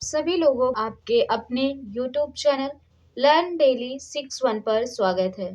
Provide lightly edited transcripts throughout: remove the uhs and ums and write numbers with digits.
सभी लोगों का आपके अपने YouTube चैनल लर्न डेली 61 पर स्वागत है।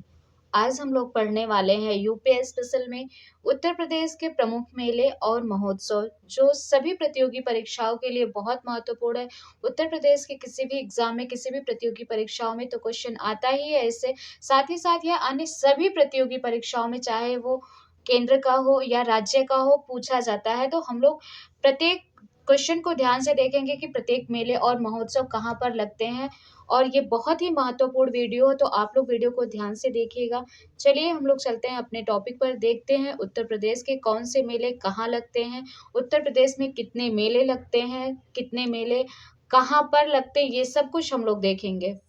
आज हम लोग पढ़ने वाले हैं यूपीएस स्पेशल में उत्तर प्रदेश के प्रमुख मेले और महोत्सव जो सभी प्रतियोगी परीक्षाओं के लिए बहुत महत्वपूर्ण है। उत्तर प्रदेश के किसी भी एग्जाम में किसी भी प्रतियोगी परीक्षाओं में तो क्वेश्चन आता ही है इससे। साथ ही साथ यह अन्य सभी प्रतियोगी परीक्षाओं में चाहे वो केंद्र का हो या राज्य का हो पूछा जाता है। तो हम लोग प्रत्येक क्वेश्चन को ध्यान से देखेंगे कि प्रत्येक मेले और महोत्सव कहाँ पर लगते हैं और ये बहुत ही महत्वपूर्ण वीडियो है, तो आप लोग वीडियो को ध्यान से देखिएगा। चलिए हम लोग चलते हैं अपने टॉपिक पर, देखते हैं उत्तर प्रदेश के कौन से मेले कहाँ लगते हैं, उत्तर प्रदेश में कितने मेले लगते हैं, कितने मेले कहाँ पर लगते हैं, ये सब कुछ हम लोग देखेंगे।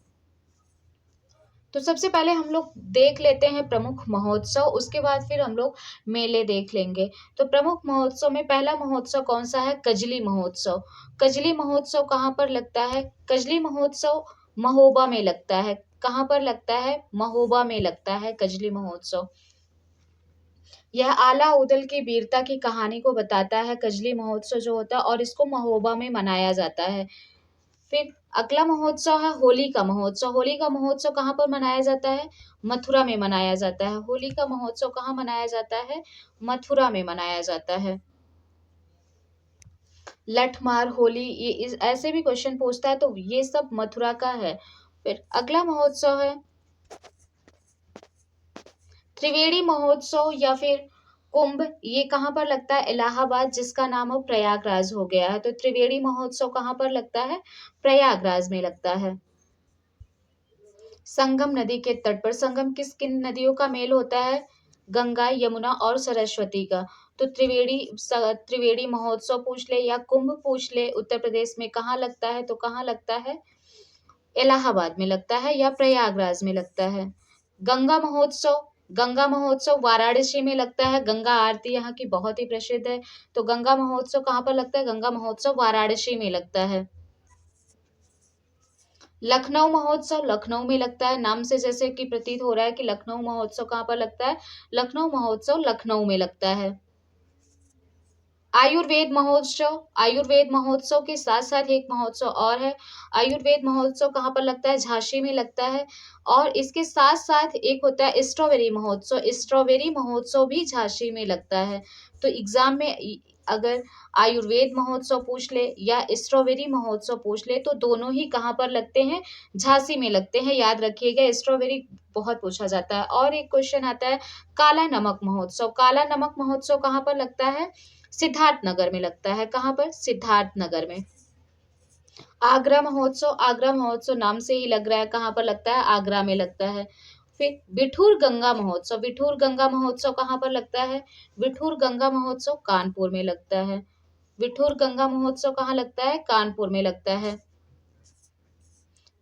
तो सबसे पहले हम लोग देख लेते हैं प्रमुख महोत्सव, उसके बाद फिर हम लोग मेले देख लेंगे। तो प्रमुख महोत्सव में पहला महोत्सव कौन सा है? कजली महोत्सव। कजली महोत्सव कहाँ पर लगता है? कजली महोत्सव महोबा में लगता है। कहाँ पर लगता है? महोबा में लगता है कजली महोत्सव। यह आला उदल की वीरता की कहानी को बताता है कजली महोत्सव जो होता है, और इसको महोबा में मनाया जाता है। फिर अगला महोत्सव है होली का महोत्सव। होली का महोत्सव कहाँ पर मनाया जाता है? मथुरा में मनाया जाता है। होली का महोत्सव कहाँ मनाया जाता है? मथुरा में मनाया जाता है। लठमार होली, ये ऐसे भी क्वेश्चन पूछता है, तो ये सब मथुरा का है। फिर अगला महोत्सव है त्रिवेणी महोत्सव या फिर कुंभ। ये कहाँ पर लगता है? इलाहाबाद, जिसका नाम अब प्रयागराज हो गया है। तो त्रिवेणी महोत्सव कहाँ पर लगता है? प्रयागराज में लगता है। संगम नदी के तट पर, संगम किन नदियों का मेल होता है? गंगा, यमुना और सरस्वती का। तो त्रिवेणी महोत्सव पूछ ले या कुंभ पूछ ले, उत्तर प्रदेश में कहाँ लगता है? तो कहाँ लगता है? इलाहाबाद में लगता है या प्रयागराज में लगता है। गंगा महोत्सव, गंगा महोत्सव वाराणसी में लगता है। गंगा आरती यहाँ की बहुत ही प्रसिद्ध है। तो गंगा महोत्सव कहाँ पर लगता है? गंगा महोत्सव वाराणसी में लगता है। लखनऊ महोत्सव लखनऊ में लगता है। नाम से जैसे कि प्रतीत हो रहा है कि लखनऊ महोत्सव कहाँ पर लगता है? लखनऊ महोत्सव लखनऊ में लगता है। आयुर्वेद महोत्सव, आयुर्वेद महोत्सव के साथ साथ एक महोत्सव और है। आयुर्वेद महोत्सव कहाँ पर लगता है? झांसी में लगता है। और इसके साथ साथ एक होता है स्ट्रॉबेरी महोत्सव। स्ट्रॉबेरी महोत्सव भी झांसी में लगता है। तो एग्जाम में अगर आयुर्वेद महोत्सव पूछ ले या स्ट्रॉबेरी महोत्सव पूछ ले, तो दोनों ही कहाँ पर लगते हैं? झांसी में लगते हैं। याद रखिएगा, स्ट्रॉबेरी बहुत पूछा जाता है। और एक क्वेश्चन आता है काला नमक महोत्सव। काला नमक महोत्सव कहाँ पर लगता है? सिद्धार्थनगर में लगता है। कहाँ पर? सिद्धार्थनगर में। आगरा महोत्सव, आगरा महोत्सव नाम से ही लग रहा है कहाँ पर लगता है? आगरा में लगता है। फिर बिठूर गंगा महोत्सव, बिठूर गंगा महोत्सव कहाँ पर लगता है? बिठूर गंगा महोत्सव कानपुर में लगता है। बिठूर गंगा महोत्सव कहाँ लगता है? कानपुर में लगता है।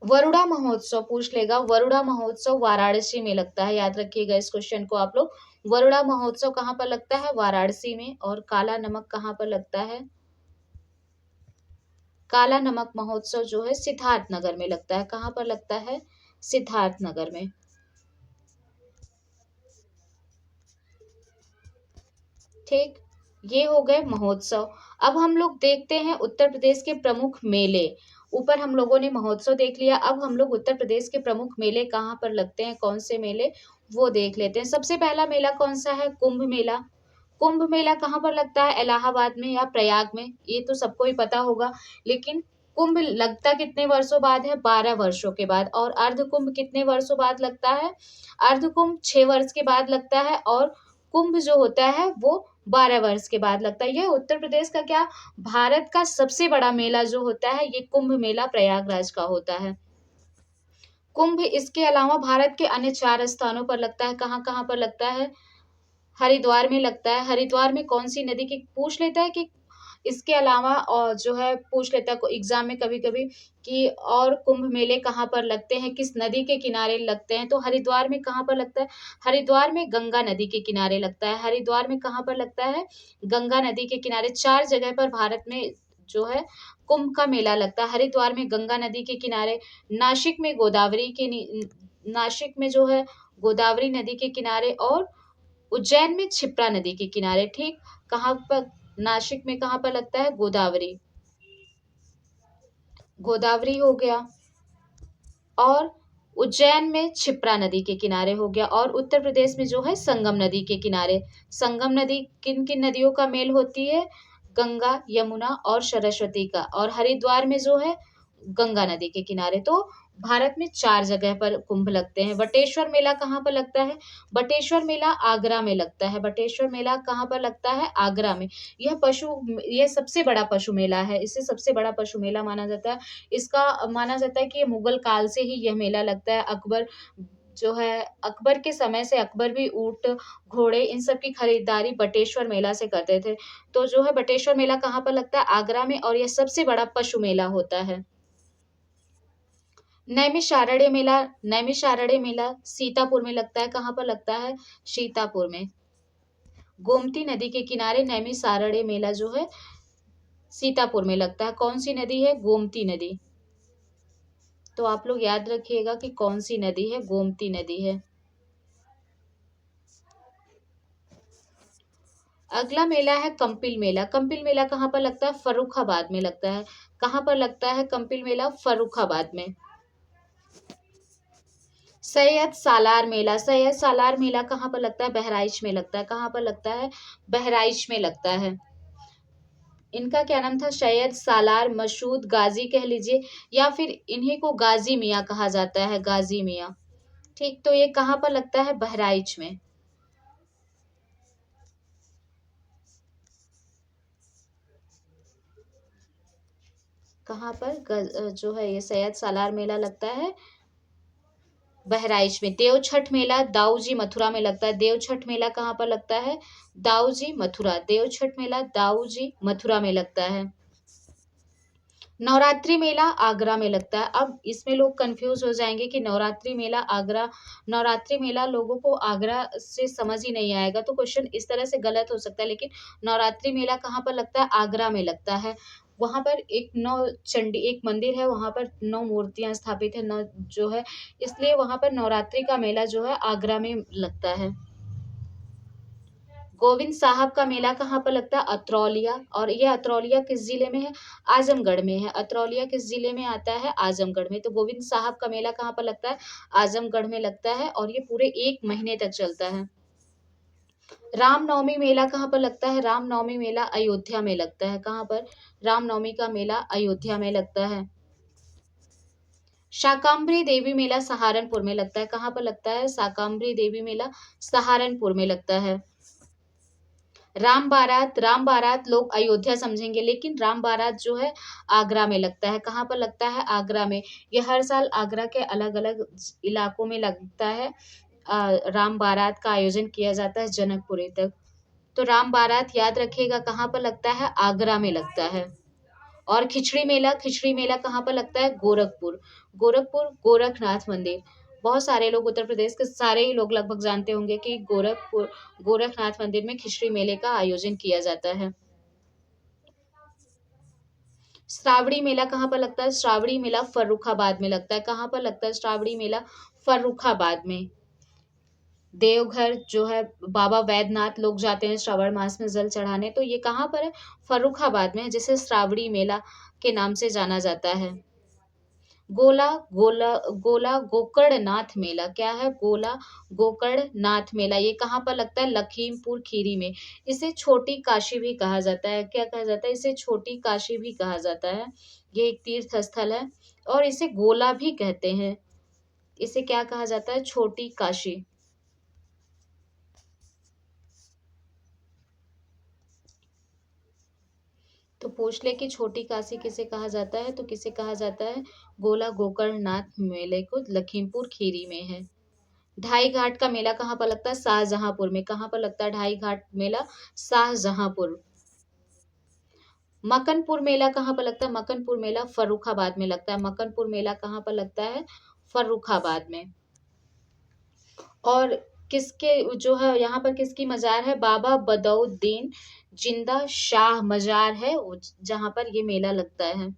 वरुणा महोत्सव पूछ लेगा, वरुणा महोत्सव वाराणसी में लगता है। याद रखिएगा इस क्वेश्चन को आप लोग। वरुणा महोत्सव कहाँ पर लगता है? वाराणसी में। और काला नमक कहाँ पर लगता है? काला नमक महोत्सव जो है सिद्धार्थनगर में लगता है। कहाँ पर लगता है? सिद्धार्थनगर में। ठीक, ये हो गए महोत्सव। अब हम लोग देखते हैं उत्तर प्रदेश के प्रमुख मेले। ऊपर हम लोगों ने महोत्सव देख लिया, अब हम लोग उत्तर प्रदेश के प्रमुख मेले कहाँ पर लगते हैं, कौन से मेले, वो देख लेते हैं। सबसे पहला मेला कौन सा है? कुंभ मेला। कुंभ मेला कहाँ पर लगता है? इलाहाबाद में या प्रयाग में, ये तो सबको ही पता होगा। लेकिन कुंभ लगता कितने वर्षों बाद है? 12 वर्षों के बाद। और अर्ध कुंभ कितने वर्षों बाद लगता है? अर्ध कुंभ 6 वर्ष के बाद लगता है। और कुंभ जो होता है वो 12 वर्ष के बाद लगता है। यह उत्तर प्रदेश का क्या, भारत का सबसे बड़ा मेला जो होता है, ये कुंभ मेला प्रयागराज का होता है। कुंभ इसके अलावा भारत के अन्य 4 स्थानों पर लगता है। कहाँ कहाँ पर लगता है? हरिद्वार में लगता है। हरिद्वार में कौन सी नदी की, पूछ लेता है कि इसके अलावा, और जो है पूछ लेता है एग्जाम में कभी कभी कि और कुंभ मेले कहाँ पर लगते हैं, किस नदी के किनारे लगते हैं। तो हरिद्वार में कहाँ पर लगता है? हरिद्वार में गंगा नदी के किनारे लगता है। हरिद्वार में कहाँ पर लगता है? गंगा नदी के किनारे। 4 जगह पर भारत में जो है कुंभ का मेला लगता है। हरिद्वार में गंगा नदी के किनारे, नासिक में नासिक में जो है गोदावरी नदी के किनारे, और उज्जैन में क्षिप्रा नदी के किनारे। ठीक, कहाँ पर? नासिक में कहाँ पर लगता है? गोदावरी। गोदावरी हो गया, और उज्जैन में क्षिप्रा नदी के किनारे हो गया, और उत्तर प्रदेश में जो है संगम नदी के किनारे। संगम नदी किन किन नदियों का मेल होती है? गंगा, यमुना और सरस्वती का। और हरिद्वार में जो है गंगा नदी के किनारे। तो भारत में 4 जगह पर कुंभ लगते हैं। बटेश्वर मेला कहाँ पर लगता है? बटेश्वर मेला आगरा में लगता है। बटेश्वर मेला कहाँ पर लगता है? आगरा में। यह सबसे बड़ा पशु मेला है। इसे सबसे बड़ा पशु मेला माना जाता है। इसका माना जाता है कि ये मुगल काल से ही यह मेला लगता है। अकबर जो है, अकबर के समय से अकबर भी ऊंट, घोड़े इन सब की खरीदारी बटेश्वर मेला से करते थे। तो जो है बटेश्वर मेला कहाँ पर लगता है? आगरा में, और यह सबसे बड़ा पशु मेला होता है। नैमिषारण्य मेला सीतापुर में लगता है। कहाँ पर लगता है? सीतापुर में। गोमती नदी के किनारे नैमिषारण्य मेला जो है सीतापुर में लगता है। कौन सी नदी है? गोमती नदी। तो आप लोग याद रखिएगा कि कौन सी नदी है? गोमती नदी है। अगला मेला है कंपिल मेला। कंपिल मेला कहाँ पर लगता है? फर्रुखाबाद में लगता है। कहाँ पर लगता है कंपिल मेला? फर्रुखाबाद में। सैयद सालार मेला। सैयद सालार मेला कहाँ पर लगता है? बहराइच में लगता है। कहाँ पर लगता है? बहराइच में लगता है। इनका क्या नाम था? सैयद सालार मसूद गाजी कह लीजिए, या फिर इन्हीं को गाजी मियाँ कहा जाता है। गाजी मियाँ। ठीक, तो ये कहाँ पर लगता है? बहराइच में। कहाँ पर जो है ये सैयद सालार मेला लगता है? बहराइच में। देवछठ मेला दाऊजी मथुरा में लगता है। देवछठ मेला कहाँ पर लगता है? दाऊजी मथुरा। देवछठ मेला दाऊजी मथुरा में लगता है। नवरात्रि मेला आगरा में लगता है। अब इसमें लोग कंफ्यूज हो जाएंगे कि नवरात्रि मेला आगरा, नवरात्रि मेला लोगों को आगरा से समझ ही नहीं आएगा, तो क्वेश्चन इस तरह से गलत हो सकता है। लेकिन नवरात्रि मेला कहाँ पर लगता है? आगरा में लगता है। वहां पर एक नौ चंडी एक मंदिर है, वहां पर 9 मूर्तियां स्थापित है, 9 जो है, इसलिए वहां पर नवरात्रि का मेला जो है आगरा में लगता है। गोविंद साहब का मेला कहाँ पर लगता है? अतरौलिया। और ये अतरौलिया किस जिले में है? आजमगढ़ में है। अतरौलिया किस जिले में आता है? आजमगढ़ में। तो गोविंद साहब का मेला कहाँ पर लगता है? आजमगढ़ में लगता है, और ये पूरे 1 महीने तक चलता है। रामनवमी मेला कहाँ पर लगता है? रामनवमी मेला अयोध्या में लगता है। कहाँ पर? रामनवमी का मेला अयोध्या में लगता है। शाकांबरी देवी मेला सहारनपुर में लगता है। कहाँ पर लगता है? शाकांबरी देवी मेला सहारनपुर में लगता है। राम बारात लोग अयोध्या समझेंगे, लेकिन राम बारात जो है आगरा में लगता है। कहाँ पर लगता है? आगरा में। ये हर साल आगरा के अलग अलग इलाकों में लगता है। राम बारात का आयोजन किया जाता है जनकपुरी तक। तो राम बारात याद रखिएगा कहाँ पर लगता है? आगरा में लगता है। और खिचड़ी मेला कहाँ पर लगता है? गोरखपुर। गोरखपुर गोरखनाथ मंदिर। बहुत सारे लोग, उत्तर प्रदेश के सारे ही लोग लगभग जानते होंगे कि गोरखनाथ मंदिर में खिचड़ी मेले का आयोजन किया जाता है। श्रावणी मेला कहाँ पर लगता है? श्रावणी मेला फर्रुखाबाद में लगता है। कहाँ पर लगता है श्रावणी मेला? फर्रुखाबाद में। देवघर जो है बाबा वैद्यनाथ लोग जाते हैं श्रावण मास में जल चढ़ाने, तो ये कहाँ पर है? फर्रुखाबाद में है, जिसे श्रावणी मेला के नाम से जाना जाता है। गोला गोला गोला गोकर्णनाथ मेला क्या है? गोला गोकर्णनाथ मेला, ये कहाँ पर लगता है? लखीमपुर खीरी में। इसे छोटी काशी भी कहा जाता है। क्या कहा जाता है? इसे छोटी काशी भी कहा जाता है। ये एक तीर्थ स्थल है, और इसे गोला भी कहते हैं। इसे क्या कहा जाता है? छोटी काशी। तो पूछ ले कि छोटी काशी किसे कहा जाता है, तो किसे कहा जाता है? गोला गोकर्णनाथ मेले को लखीमपुर खीरी में है। ढाई घाट का मेला कहाँ पर लगता है? शाहजहांपुर में। कहाँ पर लगता है ढाई घाट मेला? शाहजहांपुर। मकनपुर मेला कहाँ पर लगता है? मकनपुर मेला फर्रुखाबाद में लगता है। मकनपुर मेला कहाँ पर लगता है? फर्रुखाबाद में। और किसके जो है यहाँ पर किसकी मजार है? बाबा बदउद्दीन जिंदा शाह मजार है, जहाँ पर ये मेला लगता है।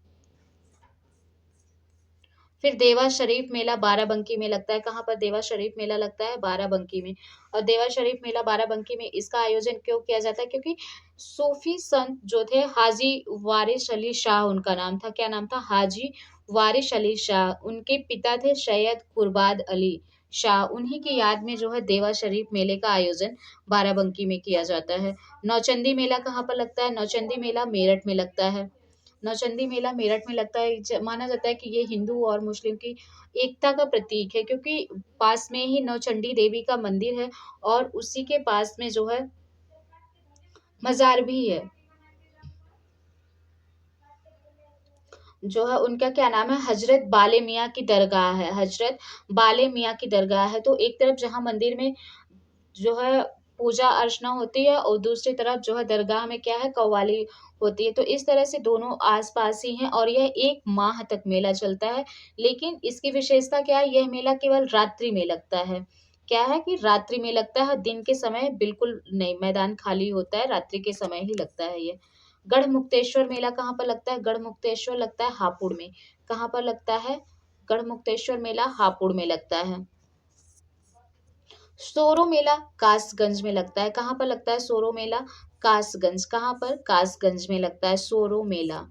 फिर देवा शरीफ मेला बाराबंकी में लगता है। कहाँ पर देवा शरीफ मेला लगता है? बाराबंकी में। और देवा शरीफ मेला बाराबंकी में इसका आयोजन क्यों किया जाता है? क्योंकि सूफी संत जो थे हाजी वारिस अली शाह उनका नाम था। क्या नाम था? हाजी वारिस अली शाह। उनके पिता थे सैयद कुर्बाद अली शाह। उन्हीं की याद में जो है देवा शरीफ मेले का आयोजन बाराबंकी में किया जाता है। नौचंदी मेला कहाँ पर लगता है? नौचंदी मेला मेरठ में लगता है। नौचंदी मेला मेरठ में लगता है। माना जाता है कि ये हिंदू और मुस्लिम की एकता का प्रतीक है, क्योंकि पास में ही नौचंडी देवी का मंदिर है और उसी के पास में जो है मजार भी है। जो है उनका क्या नाम है? हजरत बाले मियाँ की दरगाह है। हजरत बाले मियाँ की दरगाह है। तो एक तरफ जहाँ मंदिर में जो है पूजा अर्चना होती है और दूसरी तरफ जो है दरगाह में क्या है? कव्वाली होती है। तो इस तरह से दोनों आस-पास ही हैं और यह 1 माह तक मेला चलता है। लेकिन इसकी विशेषता क्या है? यह मेला केवल रात्रि में लगता है। क्या है कि रात्रि में लगता है, दिन के समय बिल्कुल नहीं, मैदान खाली होता है, रात्रि के समय ही लगता है ये। गढ़मुक्तेश्वर मेला कहाँ पर लगता है? गढ़मुक्तेश्वर लगता है हापुड़ में। कहाँ पर लगता है? गढ़मुक्तेश्वर मेला हापुड़ में लगता है। सोरो मेला कासगंज में लगता है। कहाँ पर लगता है सोरो मेला? कासगंज। कहाँ पर? कासगंज में लगता है सोरो मेला।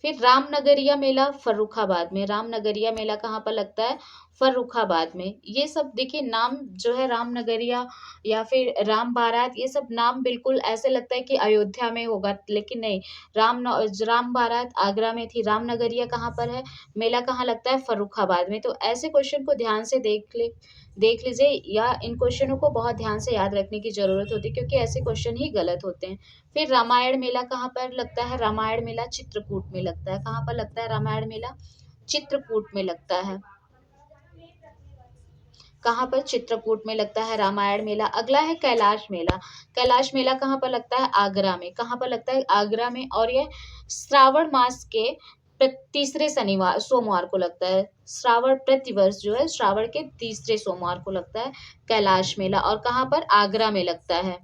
फिर रामनगरिया मेला फर्रुखाबाद में। रामनगरिया मेला कहाँ पर लगता है? फर्रुखाबाद में। ये सब देखिए नाम जो है रामनगरिया या फिर राम बारात, ये सब नाम बिल्कुल ऐसे लगता है कि अयोध्या में होगा, लेकिन नहीं। राम बारात आगरा में थी। रामनगरिया कहाँ पर है? मेला कहाँ लगता है? फर्रुखाबाद में। तो ऐसे क्वेश्चन को ध्यान से देख लीजिए, या इन क्वेश्चनों को बहुत ध्यान से याद रखने की जरूरत होती है, क्योंकि ऐसे क्वेश्चन ही गलत होते हैं। फिर रामायण मेला कहाँ पर लगता है? रामायण मेला चित्रकूट में लगता है। कहाँ पर लगता है रामायण मेला? चित्रकूट में लगता है। कहाँ पर? चित्रकूट में लगता है रामायण मेला। अगला है कैलाश मेला। कैलाश मेला कहाँ पर लगता है? आगरा में। कहाँ पर लगता है? आगरा में। और यह श्रावण मास के तीसरे शनिवार सोमवार को लगता है। श्रावण प्रतिवर्ष जो है श्रावण के तीसरे सोमवार को लगता है कैलाश मेला। और कहाँ पर? आगरा में लगता है।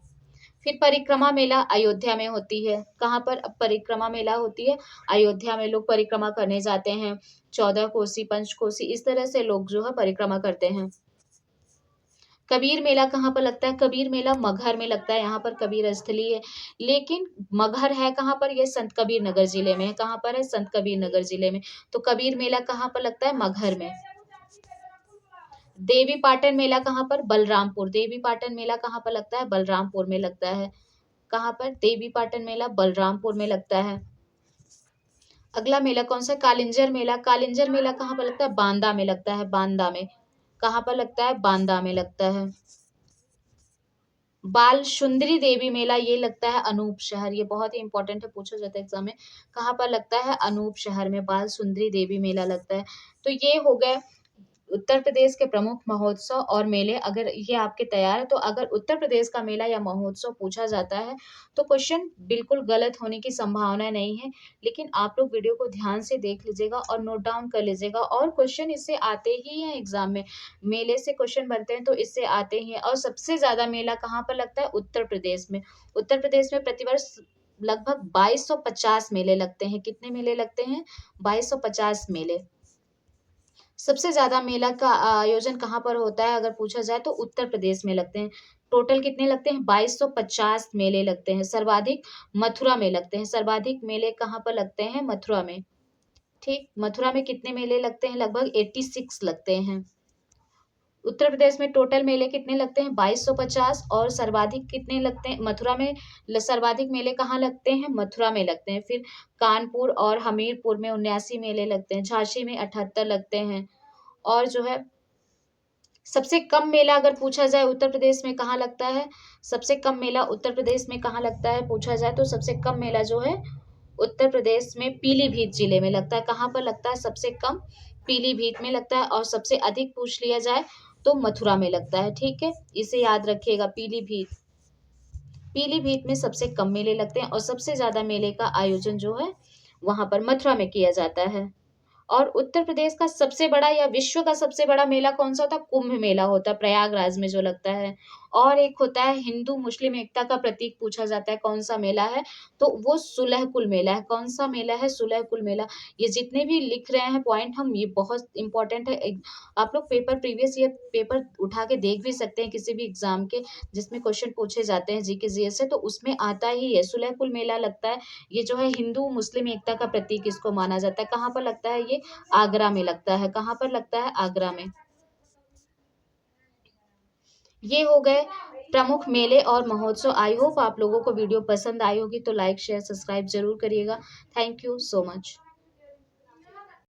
फिर परिक्रमा मेला अयोध्या में होती है। कहाँ पर अब परिक्रमा मेला होती है? अयोध्या में लोग परिक्रमा करने जाते हैं। 14 कोसी, पंचकोसी, इस तरह से लोग जो है परिक्रमा करते हैं। कबीर मेला कहाँ पर लगता है? कबीर मेला मगहर में लगता है। यहाँ पर कबीर स्थली है, लेकिन मगहर है कहाँ पर? ये संत कबीर नगर जिले में है। कहाँ पर है? संत कबीर नगर जिले में। तो कबीर मेला कहाँ पर लगता है? मगहर में। देवी पाटन मेला कहाँ पर? बलरामपुर। देवी पाटन मेला कहाँ पर लगता है? बलरामपुर में लगता है। कहाँ पर? देवी पाटन मेला बलरामपुर में लगता है। अगला मेला कौन सा? कालिंजर मेला। कालिंजर मेला कहाँ पर लगता है? बांदा में लगता है। बांदा में। कहाँ पर लगता है? बांदा में लगता है। बाल सुंदरी देवी मेला ये लगता है अनूप शहर। ये बहुत ही इंपॉर्टेंट है, पूछा जाता है एग्जाम में। कहाँ पर लगता है? अनूप शहर में बाल सुंदरी देवी मेला लगता है। तो ये हो गए उत्तर प्रदेश के प्रमुख महोत्सव और मेले। अगर ये आपके तैयार है, तो अगर उत्तर प्रदेश का मेला या महोत्सव पूछा जाता है तो क्वेश्चन बिल्कुल गलत होने की संभावना नहीं है। लेकिन आप लोग वीडियो को ध्यान से देख लीजिएगा और नोट डाउन कर लीजिएगा, और क्वेश्चन इससे आते ही हैं एग्जाम में। मेले से क्वेश्चन बनते हैं तो इससे आते ही हैं। और सबसे ज्यादा मेला कहाँ पर लगता है? उत्तर प्रदेश में। उत्तर प्रदेश में प्रतिवर्ष लगभग 2250 मेले लगते हैं। कितने मेले लगते हैं? 2250 मेले। सबसे ज्यादा मेला का आयोजन कहाँ पर होता है अगर पूछा जाए तो उत्तर प्रदेश में लगते हैं। टोटल कितने लगते हैं? 2250 मेले लगते हैं। सर्वाधिक मथुरा में लगते हैं। सर्वाधिक मेले कहाँ पर लगते हैं? मथुरा में। ठीक, मथुरा में कितने मेले लगते हैं? लगभग 86 लगते हैं। उत्तर प्रदेश में टोटल मेले कितने लगते हैं? 2250। और सर्वाधिक कितने लगते हैं मथुरा में? सर्वाधिक मेले कहाँ लगते हैं? मथुरा में लगते हैं। फिर कानपुर और हमीरपुर में 79 मेले लगते हैं। झांसी में 78 लगते हैं। और जो है सबसे कम मेला अगर पूछा जाए उत्तर प्रदेश में कहाँ लगता है? सबसे कम मेला उत्तर प्रदेश में कहाँ लगता है पूछा जाए तो सबसे कम मेला जो है उत्तर प्रदेश में पीलीभीत जिले में लगता है। कहाँ पर लगता है सबसे कम? पीलीभीत में लगता है। और सबसे अधिक पूछ लिया जाए तो मथुरा में लगता है। ठीक है, इसे याद रखिएगा, पीलीभीत। पीलीभीत में सबसे कम मेले लगते हैं और सबसे ज्यादा मेले का आयोजन जो है वहां पर मथुरा में किया जाता है। और उत्तर प्रदेश का सबसे बड़ा या विश्व का सबसे बड़ा मेला कौन सा होता है? कुंभ मेला होता है, प्रयागराज में जो लगता है। और एक होता है हिंदू मुस्लिम एकता का प्रतीक, पूछा जाता है कौन सा मेला है, तो वो सुलहकुल मेला है। कौन सा मेला है? सुलहकुल मेला। ये जितने भी लिख रहे हैं पॉइंट हम, ये बहुत इंपॉर्टेंट है। आप लोग पेपर, प्रीवियस ईयर पेपर उठा के देख भी सकते हैं किसी भी एग्जाम के, जिसमें क्वेश्चन पूछे जाते हैं जीके जीएस से, तो उसमें आता ही है सुलहकुल मेला लगता है। ये जो है हिंदू मुस्लिम एकता का प्रतीक इसको माना जाता है। कहाँ पर लगता है ये? आगरा में लगता है। कहाँ पर लगता है? आगरा में। ये हो गए प्रमुख मेले और महोत्सव। आई होप आप लोगों को वीडियो पसंद आई होगी, तो लाइक शेयर सब्सक्राइब जरूर करिएगा। Thank you so much.